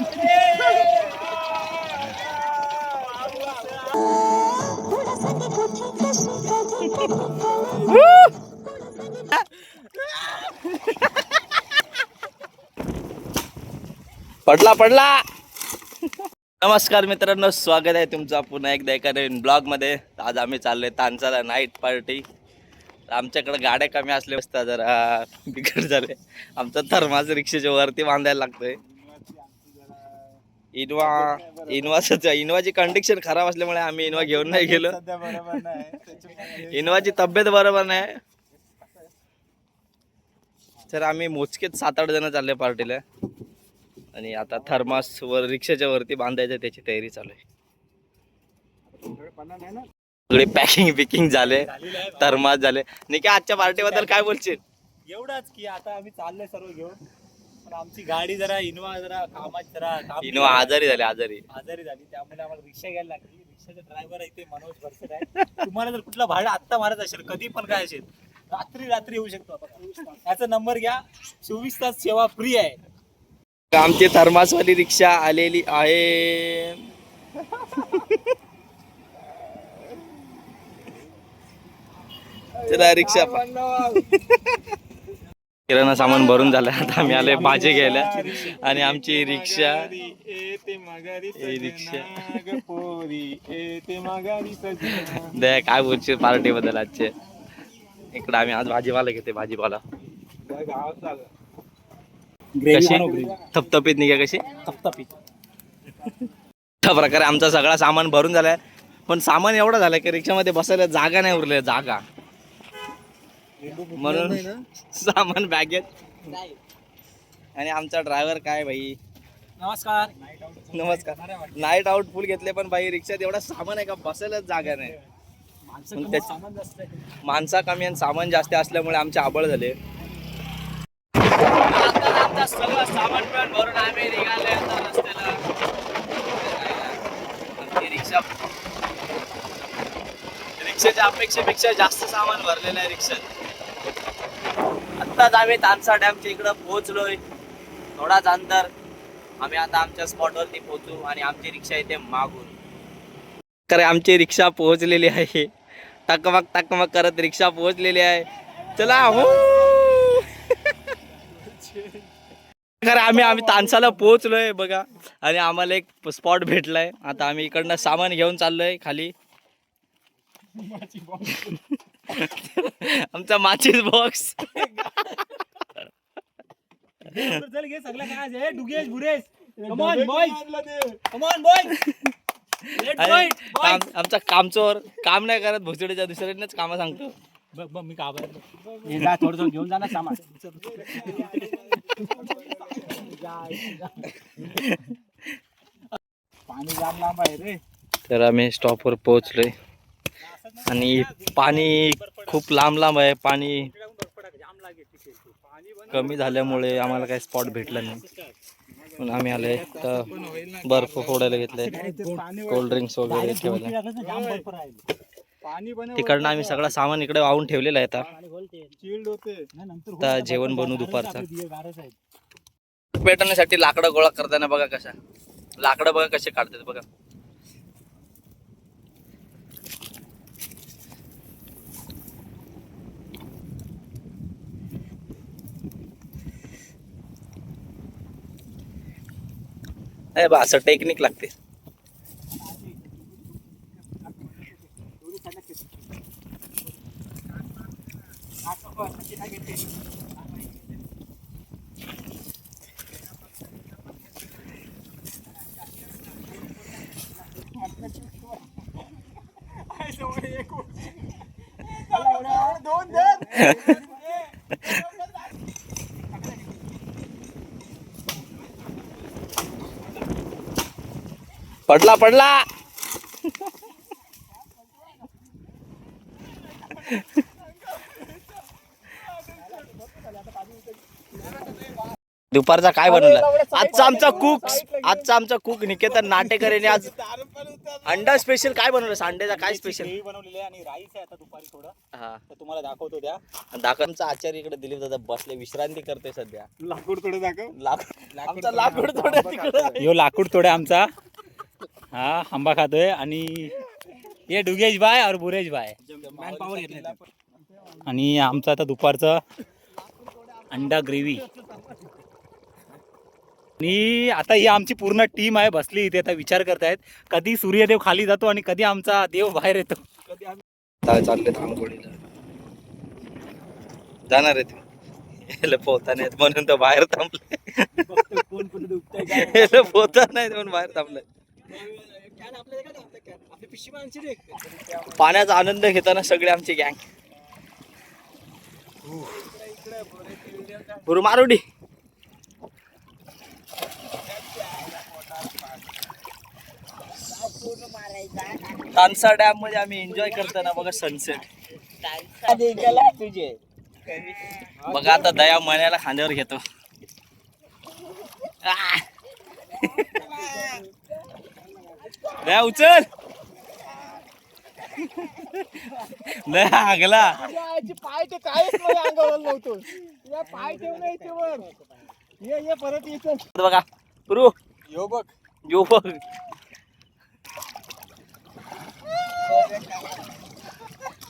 पडला पडला. नमस्कार मित्रांनो, स्वागत आहे तुमचं पुन्हा एकदा एका नवीन ब्लॉग मध्ये. आज आम्ही चाललोय तानसाला नाईट पार्टी. आमच्याकडे गाड्या कमी असल्या असता जरा बिकट झाले. आमचा थर्मास रिक्षाच्या वरती बांधायला लागतोय. इनोवाची कंडिशन खराब असल्यामुळे आम्ही इनोवा घेऊन नाही गेलो. इनोवाची तब्येत बरोबर नाही. तर आम्ही मोजकेच 7-8 जण चालले पार्टीला. आणि आता थर्मास वर रिक्षाच्या वरती बांधायचं त्याची तयारी चालू आहे. सगळे पॅकिंग झाले, थर्मास झाले. नाही का आजच्या पार्टी बद्दल काय बोलशील? एवढंच की आता आम्ही चाललोय सर्व घेऊन, पण आमची गाडी जरा इनोवा इनोवा आजारी झाली. त्यामुळे आम्हाला रिक्षा घ्यायला लागली. रिक्षाचा ड्रायव्हर आहे ते मनोज भरसट आहे. तुम्हाला जर कुठला भाडं आत्ता मारत असेल, कधी पण काय असेल, रात्री येऊ शकतो आपण. त्याचा नंबर घ्या, 24 तास सेवा फ्री आहे. आमची थर्मासवाली रिक्षा आलेली आहे. चला रिक्षा. किराणा सामान भरून झालं. आता आम्ही आले भाजी घ्यायला आणि आमची रिक्षा काय बोलशील पार्टी बद्दल आजचे? इकडे आम्ही आज भाजीपाला घेते. भाजीपाला कशी थपथपीत निघा, कशी थपथपीत अशा प्रकारे आमचा सगळा सामान भरून झालाय. पण सामान एवढं झालंय की रिक्षामध्ये बसायला जागा नाही उरली. जागा म्हणून सामान बॅगेत. आणि आमचा ड्रायव्हर काय भाई, नमस्कार. नाईट आउट फुल घेतले. पण भाई रिक्षात एवढा सामान आहे का बसायलाच जागा नाही. माणसा कमी आणि सामान जास्त असल्यामुळे आमचे आबळ झाले. आता सगळं सामान पण भरून आम्ही निघाले आता रस्त्याला. रिक्षाच्या अपेक्षेपेक्षा जास्त सामान भरलेलं आहे रिक्षात. आत्ताच आम्ही तानसा डॅमच्या इकडं पोहोचलोय. थोडाच अंतर. आम्ही आता आमच्या स्पॉटवरती पोहोचू आणि आमची रिक्षा येते मागून. खरं आमची रिक्षा पोहोचलेली आहे. टकमक करत रिक्षा पोहोचलेली आहे. चला हो. खरं आम्ही तानसाला पोहोचलोय बघा. आणि आम्हाला एक स्पॉट भेटलाय. आता आम्ही इकडनं सामान घेऊन चाललोय खाली. आमचा माचीस बॉक्स. आमचा कामचोर काम नाही करत. भुसडीच्या दुसऱ्यानेच काम सांगतो. मी का थोडं घेऊन जाणार सामान. पाणी जाम लांब आहे रे. तर आम्ही स्टॉपवर पोहोचलोय आणि पाणी खूप लांब आहे. पाणी कमी झाल्यामुळे आम्हाला काही स्पॉट भेटला नाही. म्हणून आम्ही आले तर बर्फ फोडायला घेतलंय, कोल्ड्रिंक्स वगैरे ठेवायला. तिकडनं आम्ही सगळं सामान इकडे वाहून ठेवलेलं आहे. आता जेवण बनवू दुपारचा. पेटवण्यासाठी लाकडं गोळा करताना बघा लाकडं बघा कसे काढतात बघा. असं टेक्निक लागते. पडला. दुपारचा काय बनवलं आजचा आमचा कुक निकेतन नाटेकर याने आज अंडा स्पेशल काय बनवलं अंड्याचा काय स्पेशल ग्रेव्ही बनवलेली आहे आणि राईस आहे आता दुपारी थोडं हा तर तुम्हाला दाखवतो द्या. दाखवचा आचार्य इकडे दिलीप दादा बसले विश्रांती करते सध्या लाकूड थोडं दाखव. आमचा लाकूड थोडं तिकडं यो लाकूड तोडे आमचा हा आंबा खातोय आणि ये डुगेश बाय और बुरेश बाय आणि आमचं आता दुपारचं अंडा ग्रेव्ही आणि आता ही आमची पूर्ण टीम आहे बसली इथे आता विचार करतायत कधी सूर्यदेव खाली जातो आणि कधी आमचा देव बाहेर येतो. चालले आंघोळीला जाणार आहे पोहता नाहीत म्हणून तो बाहेर थांबले पोहता नाहीत म्हणून बाहेर थांबले. पाण्याचा आनंद घेताना सगळे आमची गँग मारुडी तानसा डॅम मध्ये आम्ही एन्जॉय करताना बघा सनसेट तुझे बघा आता दया मण्याला खांद्यावर घेतो. दया उचल दया आगला पाय ते कायच मला अंगावर नव्हतो पाय ठेवून यायचे वर ये परत येतो बघा पुरू यो बघ यो बघ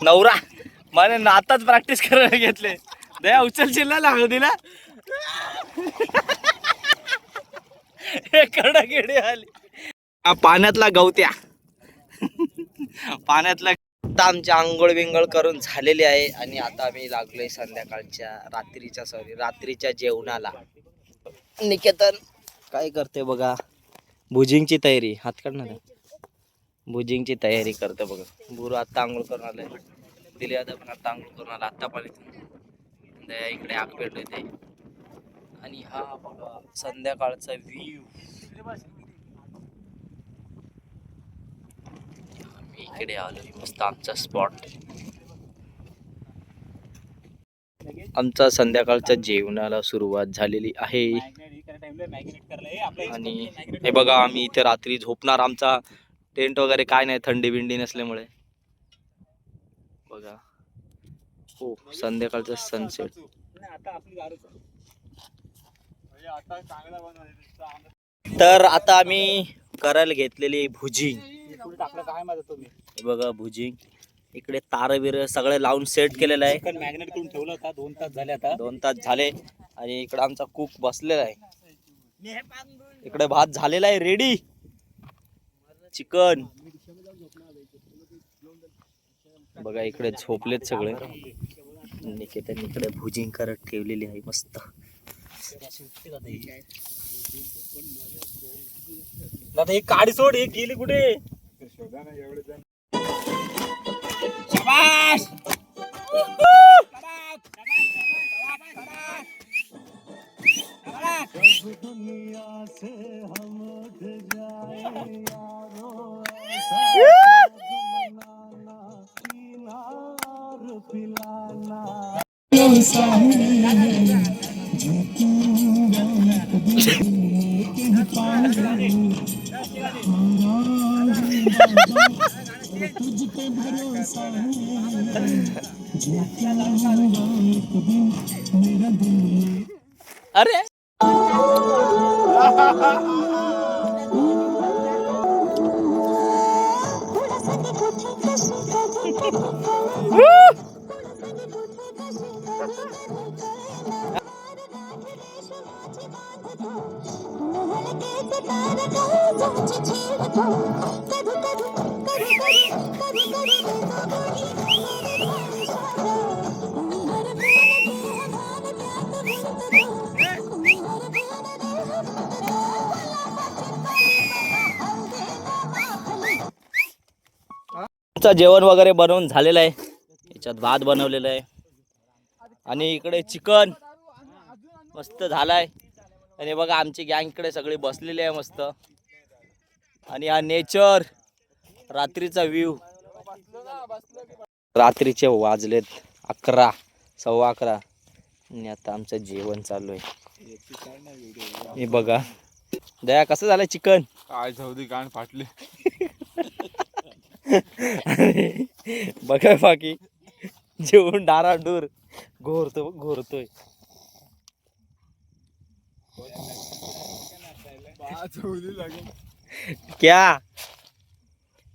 नवरा मला आताच प्रॅक्टिस करायला घेतले. दया उचलशील ना लागू दिला कडा गेडी आली पाण्यातला गवत्या पाण्यातला आता आमची आंघोळ बिंगोळ करून झालेली आहे आणि आता आम्ही लागलोय संध्याकाळच्या रात्रीच्या जेवणाला. निकेतन काय करते बघा भुजिंगची तयारी हात काढणार भुजिंगची तयारी करते बघा. बुरू आता आंघोळ करून आलाय दिली आता पण आता आंघोळ करून आला आत्ता पाणी दया इकडे आग पेटवते आणि हा बघा संध्याकाळचा व्ह्यू आम्ही इकडे आलोय मस्त आमचा स्पॉट. आमचा संध्याकाळच्या जेवणाला सुरुवात झालेली आहे आणि हे बघा आम्ही इथे रात्री झोपणार. आमचा टेंट वगैरे काय नाही थंडी बिंडी नसल्यामुळे बघा. हो संध्याकाळचा सनसेट. तर आता आम्ही करायला घेतलेली भुजिंग बघा भुजिंग इकडे तार बिर सगळे लावून सेट केलेलं आहे. मॅग्नेट करून ठेवलं होता 2 तास झाले आता 2 तास झाले आणि इकडे आमचा कुक बसलेला आहे. इकडे भात झालेला आहे रेडी चिकन बघा इकडे झोपलेत सगळे. निकेतन इकडे भुजिंग करत ठेवलेली आहे मस्त. दादा एक काडी सोड एक गेली कुठे शाबाश अरे जेवण वगैरे बनवून झालेलं आहे. याच्यात भात बनवलेलं आहे आणि इकडे चिकन मस्त झालाय आणि बघा आमची गँग इकडे सगळी बसलेली आहे मस्त. आणि हा नेचर रात्रीचा व्ह्यू. रात्रीचे वाजलेत 11 सव्वा 11 आणि आता आमचं जेवण चालू आहे. हे बघा दया कसं झालं चिकन. काय चौधी गाण फाटले. बघा बाकी जेवण डाराडूर घोरतोय. क्या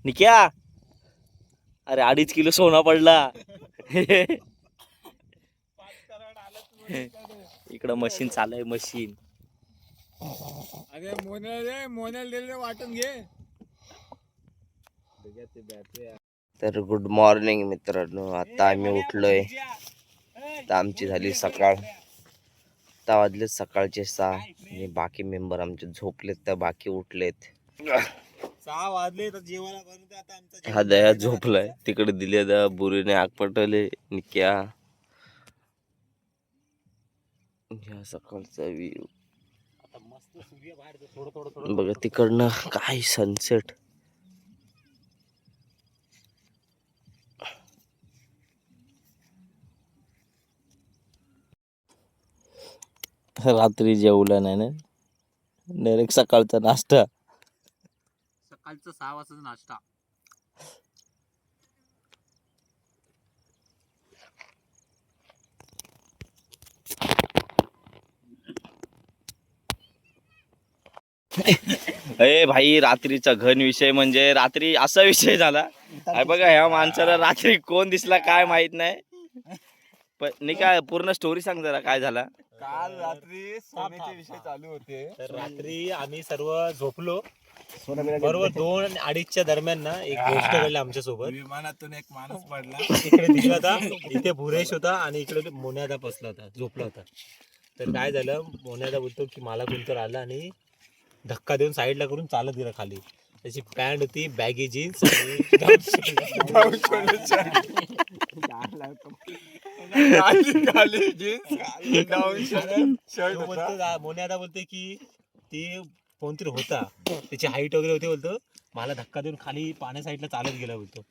निक्या अरे 2.5 किलो सोना पडला. इकडं मशीन चालू आहे मशीन. अरे मोन्याला दिले वाटून घे. तर गुड मॉर्निंग मित्रांनो. आता आम्ही उठलोय. आता आमची झाली सकाळ. आता वाजले सकाळचे 6 आणि बाकी मेंबर आमचे झोपलेत तर बाकी उठलेत. 6 वाजले तर जेवायला बनवते आता आमचा हा दया झोपलाय तिकडे दिले दा बुरीने आग पटवले. निक्या ह्या सकाळचा व्ह्यू आता मस्त सूर्य बाहेर थोडं बघा तिकडनं काय सनसेट. रात्री जेवला नाही ना डायरेक्ट सकाळचा नाश्ता. सकाळचा 6 वाजता नाश्ता. अरे भाई रात्रीचा घन विषय म्हणजे रात्री असा विषय झाला. अरे बघा ह्या माणसाला रात्री कोण दिसला काय माहित नाही. पण नाही काय पूर्ण स्टोरी सांग जरा काय झाला. काल रात्री सोन्याचे विषय चालू होते. तर रात्री आम्ही सर्व झोपलो. बरोबर 2-2:30च्या दरम्यान ना एक गोष्ट घडली आमच्या सोबत. विमानातून एक माणूस पडला. इकडे दिसला होता, इथे भुरेश होता आणि इकडे मोन्यादा बसला होता, झोपला होता. तर काय झालं, मोन्यादा बोलतो की मला कोणतर आला आणि धक्का देऊन साईडला करून चालत गेला खाली. त्याची पॅन्ट होती बॅगी जीन्स मोन्यादा बोलते की ती कोणतरी होता, त्याची हाईट वगैरे होती. बोलतो मला धक्का देऊन खाली पाण्या साईडला चालत गेला बोलतो.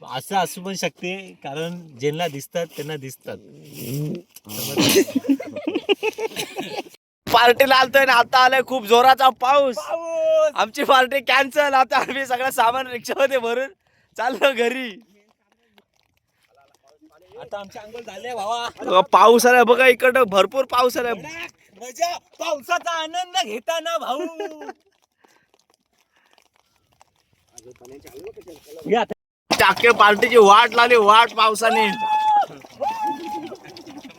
असं असू पण शकते कारण ज्यांना दिसतात त्यांना दिसतात. पार्टीला आलतोय ना आता आलाय खूप जोराचा पाऊस. आमची पार्टी कॅन्सल. आता आम्ही सगळं सामान रिक्षामध्ये भरून चाललो घरी. आता आमच्या अंघोळ झाले भावा. पाऊस आलाय बघा इकडं भरपूर पाऊस आलाय. मजा पावसाचा आनंद घेताना भाऊ. टाके पार्टीची वाट लावली वाट पावसाने.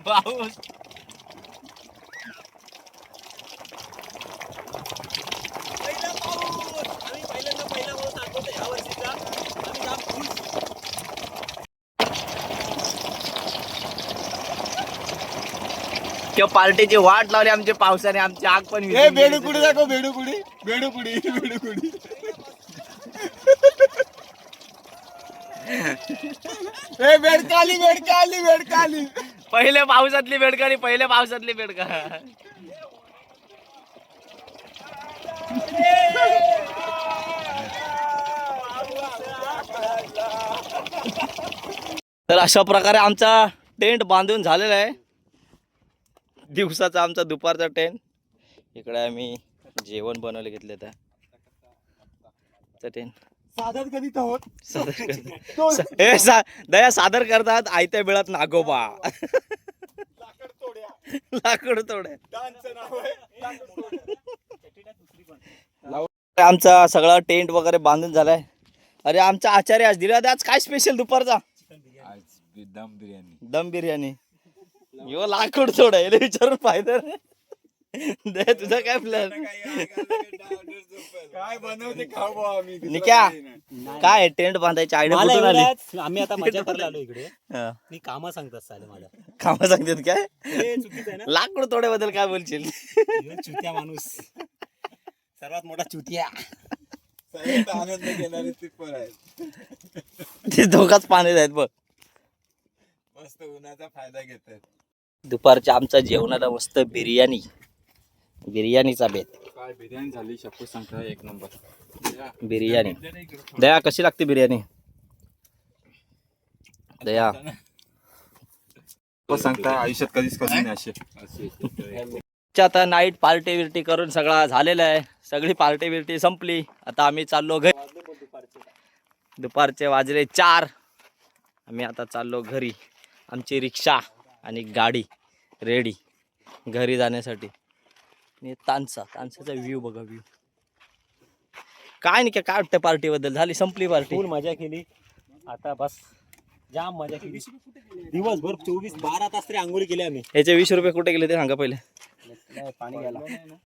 पाऊस किंवा पार्टीची वाट लावली आमच्या पावसाने. आमची आग पण बेडूकुडी दाखव. बेडूकुडी बेडकाली. पहिल्या पावसातली बेडकाली. पहिल्या पावसातली बेडका. तर अशा प्रकारे आमचा टेंट बांधून झालेला आहे. दिवसाचा आमचा दुपारचा टेंट. इकडे आम्ही जेवण बनवले घेतले तर टेंट सादर करीत आहोत. दया सादर करतात आयत्या वेळात नागोबा. लाकड तोड्या. आमचा सगळा टेंट वगैरे बांधून झालाय. अरे आमचा आचार्य आज दिला. आज काय स्पेशल दुपारचा. दम बिर्याणी. यो लाकूड तोडा याला विचारून फायदा नाही. तुझा काय प्लॅन काय बनवते खाऊ आम्ही. निक्या काय टेंट बांधायची आयडिया कुठून आली. आम्ही आता मजा करायला आलो इकडे. हा. मी कामं सांगतात साले मला. कामं सांगतात काय. हे चुकीचं आहे ना. लाकूड तोड्याबद्दल काय बोलशील. ह्यो चुत्या माणूस सर्वात मोठा चुतिया. आनंद घेणारे ते पण आहेत. ते दोघाच पाणी आहेत बघ. मस्त उन्हाचा फायदा घेतात. दुपारच्या आमचा जेवणाला मस्त बिर्याणीचा बेत. काय बिर्याणी झाली शपथ सांगता एक नंबर. बिर्याणी दया कशी लागते बिर्याणी. दया सांगता आयुष्यात कधीच कधी नाही असे आता नाईट पार्टी बिर्टी करून सगळा झालेला आहे. सगळी पार्टी बिर्टी संपली. आता आम्ही चाललो घरी. दुपारचे वाजले 4. आम्ही आता चाललो घरी. आमची रिक्षा आणि गाडी रेडी घरी जाण्यासाठी. आणि तानसाचा व्ह्यू बघा. व्ह्यू काय नाही काय वाटतं पार्टीबद्दल. झाली संपली पार्टी. फुल मजा केली. आता बस जाम मजा केली. दिवसभर 24-12 तास तरी आंघोळी केली आम्ही. याचे 20 रुपये कुठे गेले ते सांगा पहिले. पाणी घ्यायला